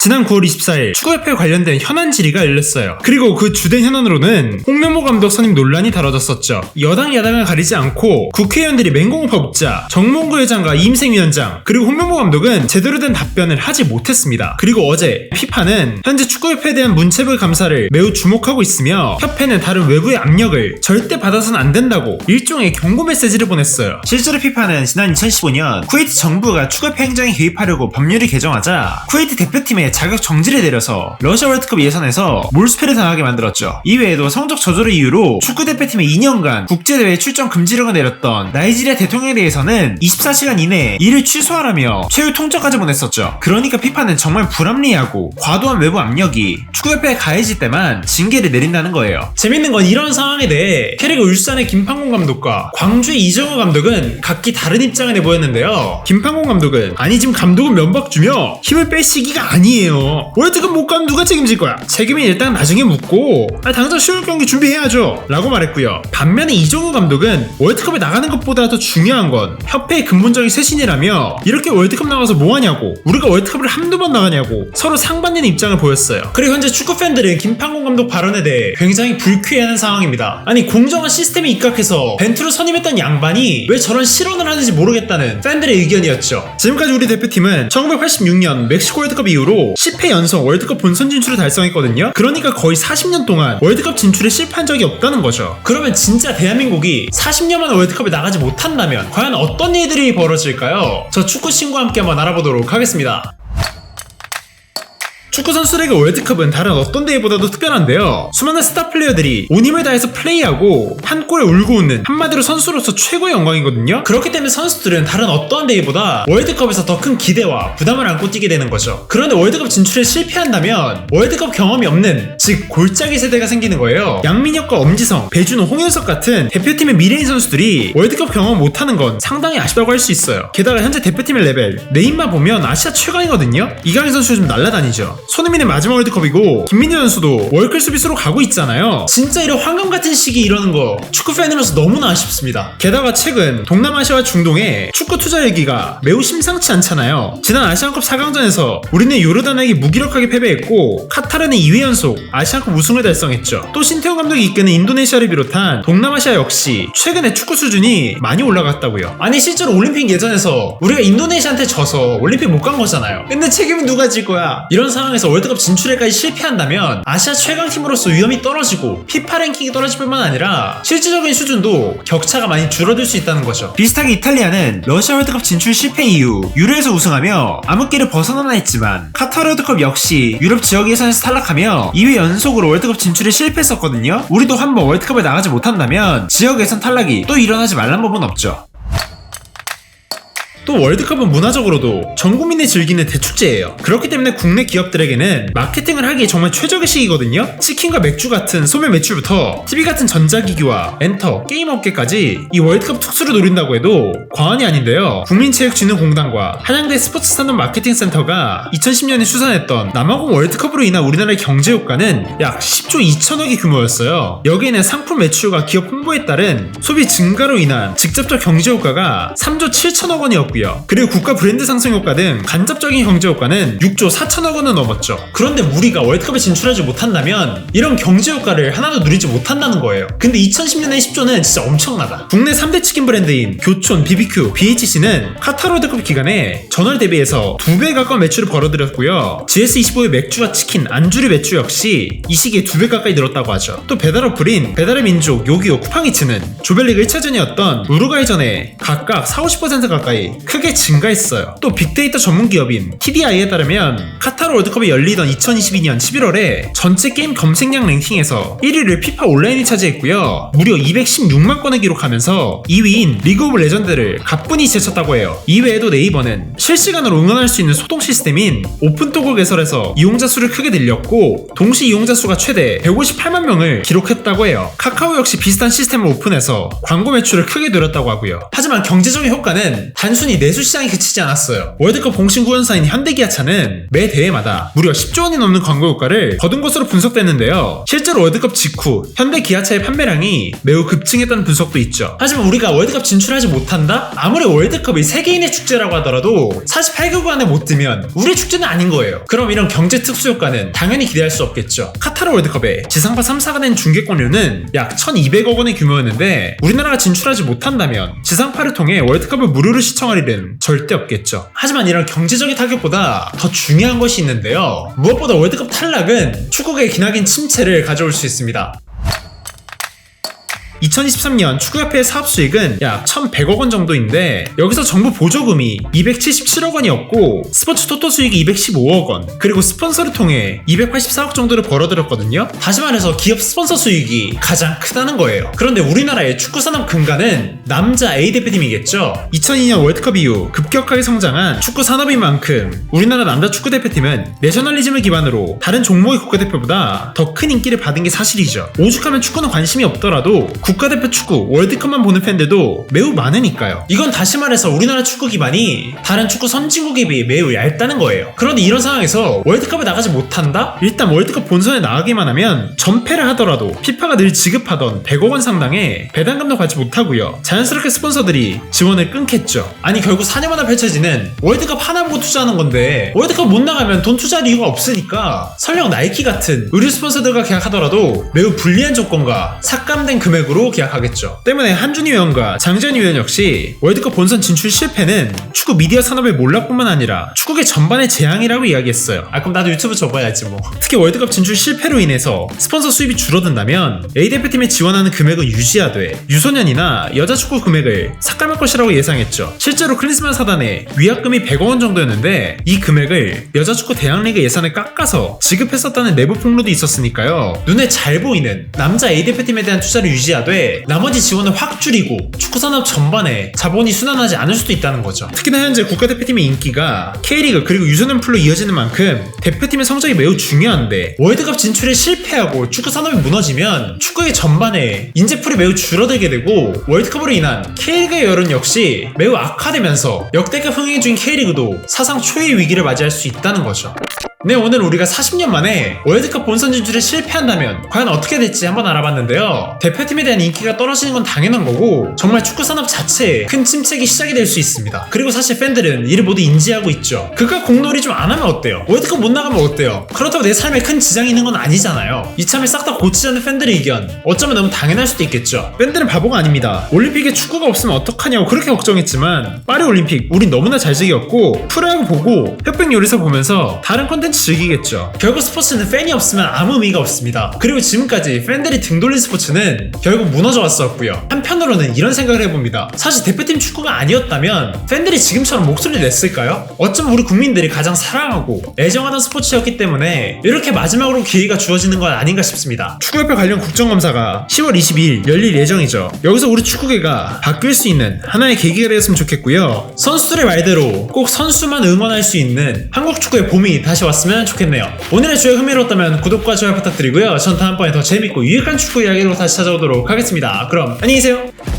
지난 9월 24일 축구협회 관련된 현안 질의가 열렸어요. 그리고 그 주된 현안으로는 홍명보 감독 선임 논란이 다뤄졌었죠. 여당 야당을 가리지 않고 국회의원들이 맹공을 퍼붓자 정몽구 회장과 이임생 위원장 그리고 홍명보 감독은 제대로 된 답변을 하지 못했습니다. 그리고 어제 피파는 현재 축구협회에 대한 문체부 감사를 매우 주목하고 있으며 협회는 다른 외부의 압력을 절대 받아서는 안 된다고 일종의 경고 메시지를 보냈어요. 실제로 피파는 지난 2015년 쿠웨이트 정부가 축구협회 행정에 개입하려고 법률을 개정하자 쿠웨이트 대표팀의 자격 정지를 내려서 러시아 월드컵 예선에서 몰수패를 당하게 만들었죠. 이외에도 성적 저조를 이유로 축구대표팀의 2년간 국제대회 출전 금지령을 내렸던 나이지리아 대통령에 대해서는 24시간 이내에 이를 취소하라며 최후 통첩까지 보냈었죠. 그러니까 피파는 정말 불합리하고 과도한 외부 압력이 축구협회에 가해질 때만 징계를 내린다는 거예요. 재밌는 건 이런 상황에 대해 K리그 울산의 김판공 감독과 광주의 이정우 감독은 각기 다른 입장을 내보였는데요. 김판공 감독은 아니 지금 감독은 면박 주며 힘을 뺄 시기가 아니에요. 월드컵 못 가면 누가 책임질 거야? 책임은 일단 나중에 묻고 당장 10월 경기 준비해야죠 라고 말했고요. 반면에 이정우 감독은 월드컵에 나가는 것보다 더 중요한 건 협회의 근본적인 쇄신이라며 이렇게 월드컵 나가서 뭐하냐고 우리가 월드컵을 한두 번 나가냐고 서로 상반되는 입장을 보였어요. 그리고 현재 축구팬들은 김판공 감독 발언에 대해 굉장히 불쾌해하는 상황입니다. 아니 공정한 시스템에 입각해서 벤투를 선임했던 양반이 왜 저런 실언을 하는지 모르겠다는 팬들의 의견이었죠. 지금까지 우리 대표팀은 1986년 멕시코 월드컵 이후로 10회 연속 월드컵 본선 진출을 달성했거든요. 그러니까 거의 40년 동안 월드컵 진출에 실패한 적이 없다는 거죠. 그러면 진짜 대한민국이 40년 만에 월드컵에 나가지 못한다면 과연 어떤 일들이 벌어질까요? 저 축구 친구와 함께 한번 알아보도록 하겠습니다. 축구 선수들에게 월드컵은 다른 어떤 대회보다도 특별한데요. 수많은 스타 플레이어들이 온 힘을 다해서 플레이하고 한 골에 울고 웃는 한마디로 선수로서 최고의 영광이거든요. 그렇기 때문에 선수들은 다른 어떠한 대회보다 월드컵에서 더 큰 기대와 부담을 안고 뛰게 되는 거죠. 그런데 월드컵 진출에 실패한다면 월드컵 경험이 없는 즉 골짜기 세대가 생기는 거예요. 양민혁과 엄지성, 배준호, 홍현석 같은 대표팀의 미래인 선수들이 월드컵 경험 못하는 건 상당히 아쉽다고 할 수 있어요. 게다가 현재 대표팀의 레벨 네임만 보면 아시아 최강이거든요. 이강인 선수 요즘 날라다니죠. 손흥민의 마지막 월드컵이고 김민재 선수도 월클 수비수로 가고 있잖아요. 진짜 이런 황금 같은 시기 이러는 거 축구 팬으로서 너무나 아쉽습니다. 게다가 최근 동남아시아와 중동의 축구 투자 열기가 매우 심상치 않잖아요. 지난 아시안컵 4강전에서 우리는 요르단에게 무기력하게 패배했고 카타르는 2회 연속 아시안컵 우승을 달성했죠. 또 신태용 감독이 이끄는 인도네시아를 비롯한 동남아시아 역시 최근에 축구 수준이 많이 올라갔다고요. 아니 실제로 올림픽 예전에서 우리가 인도네시아한테 져서 올림픽 못 간 거잖아요. 근데 책임은 누가 질 거야? 이런 상황에서 월드컵 진출에까지 실패한다면 아시아 최강팀으로서 위험이 떨어지고 피파 랭킹이 떨어질 뿐만 아니라 실질적인 수준도 격차가 많이 줄어들 수 있다는 거죠. 비슷하게 이탈리아는 러시아 월드컵 진출 실패 이후 유로에서 우승하며 암흑기를 벗어나나 했지만 카타르 월드컵 역시 유럽 지역 예선에서 탈락하며 2회 연속으로 월드컵 진출에 실패했었거든요. 우리도 한번 월드컵에 나가지 못한다면 지역 예선 탈락이 또 일어나지 말란 법은 없죠. 또 월드컵은 문화적으로도 전 국민이 즐기는 대축제예요. 그렇기 때문에 국내 기업들에게는 마케팅을 하기에 정말 최적의 시기거든요. 치킨과 맥주 같은 소매 매출부터 TV 같은 전자기기와 엔터, 게임 업계까지 이 월드컵 특수를 노린다고 해도 과언이 아닌데요. 국민체육진흥공단과 한양대 스포츠 산업 마케팅 센터가 2010년에 추산했던 남아공 월드컵으로 인한 우리나라의 경제 효과는 약 10조 2천억의 규모였어요. 여기에는 상품 매출과 기업 홍보에 따른 소비 증가로 인한 직접적 경제 효과가 3조 7천억 원이었고요. 그리고 국가 브랜드 상승 효과 등 간접적인 경제 효과는 6조 4천억 원을 넘었죠. 그런데 우리가 월드컵에 진출하지 못한다면 이런 경제 효과를 하나도 누리지 못한다는 거예요. 근데 2010년의 10조는 진짜 엄청나다. 국내 3대 치킨 브랜드인 교촌, BBQ, BHC는 카타르 월드컵 기간에 전월 대비해서 2배 가까운 매출을 벌어들였고요. GS25의 맥주와 치킨, 안주류 매출 역시 이 시기에 2배 가까이 늘었다고 하죠. 또 배달 어플인 배달의 민족, 요기요, 쿠팡이츠는 조별리그 1차전이었던 우루과이전에 각각 40-50% 가까이 크게 증가했어요. 또 빅데이터 전문 기업인 TDI에 따르면 카타르 월드컵이 열리던 2022년 11월에 전체 게임 검색량 랭킹에서 1위를 피파 온라인이 차지했고요. 무려 216만 건을 기록하면서 2위인 리그 오브 레전드를 가뿐히 제쳤다고 해요. 이외에도 네이버는 실시간으로 응원할 수 있는 소통 시스템인 오픈톡을 개설해서 이용자 수를 크게 늘렸고 동시 이용자 수가 최대 158만 명을 기록했다고 폈다고 해요. 카카오 역시 비슷한 시스템을 오픈해서 광고 매출을 크게 늘었다고 하고요. 하지만 경제적인 효과는 단순히 내수 시장에 그치지 않았어요. 월드컵 공식 후원사인 현대기아차는 매 대회마다 무려 10조 원이 넘는 광고 효과를 거둔 것으로 분석됐는데요. 실제로 월드컵 직후 현대기아차의 판매량이 매우 급증했다는 분석도 있죠. 하지만 우리가 월드컵 진출하지 못한다? 아무리 월드컵이 세계인의 축제라고 하더라도 48개국 안에 못 들면 우리의 축제는 아닌 거예요. 그럼 이런 경제 특수 효과는 당연히 기대할 수 없겠죠. 카타르 월드컵에 지상파 3사가 낸 중계권료는 약 1200억 원의 규모였는데 우리나라가 진출하지 못한다면 지상파를 통해 월드컵을 무료로 시청할 일은 절대 없겠죠. 하지만 이런 경제적인 타격보다 더 중요한 것이 있는데요. 무엇보다 월드컵 탈락은 축구계의 기나긴 침체를 가져올 수 있습니다. 2023년 축구협회의 사업 수익은 약 1100억 원 정도인데 여기서 정부 보조금이 277억 원이었고 스포츠 토토 수익이 215억 원 그리고 스폰서를 통해 284억 정도를 벌어들였거든요. 다시 말해서 기업 스폰서 수익이 가장 크다는 거예요. 그런데 우리나라의 축구산업 근간은 남자 A대표팀이겠죠. 2002년 월드컵 이후 급격하게 성장한 축구산업인 만큼 우리나라 남자 축구대표팀은 내셔널리즘을 기반으로 다른 종목의 국가대표보다 더 큰 인기를 받은 게 사실이죠. 오죽하면 축구는 관심이 없더라도 국가대표 축구, 월드컵만 보는 팬들도 매우 많으니까요. 이건 다시 말해서 우리나라 축구 기반이 다른 축구 선진국에 비해 매우 얇다는 거예요. 그런데 이런 상황에서 월드컵에 나가지 못한다? 일단 월드컵 본선에 나가기만 하면 전패를 하더라도 피파가 늘 지급하던 100억 원 상당의 배당금도 받지 못하고요. 자연스럽게 스폰서들이 지원을 끊겠죠. 아니 결국 4년 만에 펼쳐지는 월드컵 하나 보고 투자하는 건데 월드컵 못 나가면 돈 투자할 이유가 없으니까 설령 나이키 같은 의류 스폰서들과 계약하더라도 매우 불리한 조건과 삭감된 금액으로 계약하겠죠. 때문에 한준희 위원과 장재현 위원 역시 월드컵 본선 진출 실패는 축구 미디어 산업의 몰락뿐만 아니라 축구계 전반의 재앙이라고 이야기했어요. 그럼 나도 유튜브 접어야지 뭐. 특히 월드컵 진출 실패로 인해서 스폰서 수입이 줄어든다면 A대표팀에 지원하는 금액은 유지하되 유소년이나 여자 축구 금액을 삭감할 것이라고 예상했죠. 실제로 클린스만 사단의 위약금이 100억 원 정도였는데 이 금액을 여자 축구 대학리그 예산을 깎아서 지급했었다는 내부 폭로도 있었으니까요. 눈에 잘 보이는 남자 A대표팀에 대한 투자를 유지하되 나머지 지원을 확 줄이고 축구산업 전반에 자본이 순환하지 않을 수도 있다는 거죠. 특히나 현재 국가대표팀의 인기가 K리그 그리고 유소년 풀로 이어지는 만큼 대표팀의 성적이 매우 중요한데 월드컵 진출에 실패하고 축구산업이 무너지면 축구의 전반에 인재풀이 매우 줄어들게 되고 월드컵으로 인한 K리그의 여론 역시 매우 악화되면서 역대급 흥행 중인 K리그도 사상 초유의 위기를 맞이할 수 있다는 거죠. 네, 오늘 우리가 40년 만에 월드컵 본선 진출에 실패한다면 과연 어떻게 될지 한번 알아봤는데요. 대표팀에 대한 인기가 떨어지는 건 당연한 거고 정말 축구산업 자체에 큰 침체기 시작이 될 수 있습니다. 그리고 사실 팬들은 이를 모두 인지하고 있죠. 그가 공놀이 좀 안 하면 어때요? 월드컵 못 나가면 어때요? 그렇다고 내 삶에 큰 지장이 있는 건 아니잖아요. 이참에 싹 다 고치자는 팬들의 의견 어쩌면 너무 당연할 수도 있겠죠. 팬들은 바보가 아닙니다. 올림픽에 축구가 없으면 어떡하냐고 그렇게 걱정했지만 파리 올림픽 우린 너무나 잘 즐겼고 프로야구 보고 흑백 요리사 보면서 다른 컨텐츠 즐기겠죠. 결국 스포츠는 팬이 없으면 아무 의미가 없습니다. 그리고 지금까지 팬들이 등 돌린 스포츠는 결국 무너져 왔었고요. 한편으로는 이런 생각을 해봅니다. 사실 대표팀 축구가 아니었다면 팬들이 지금처럼 목소리를 냈을까요? 어쩌면 우리 국민들이 가장 사랑하고 애정하던 스포츠였기 때문에 이렇게 마지막으로 기회가 주어지는 건 아닌가 싶습니다. 축구협회 관련 국정감사가 10월 22일 열릴 예정이죠. 여기서 우리 축구계가 바뀔 수 있는 하나의 계기가 되었으면 좋겠고요. 선수들의 말대로 꼭 선수만 응원할 수 있는 한국 축구의 봄이 다시 왔으면 좋겠네요. 오늘의 주에 흥미로웠다면 구독과 좋아요 부탁드리고요. 전 다음번에 더 재밌고 유익한 축구 이야기로 다시 찾아오도록 하겠습니다. 그럼 안녕히 계세요.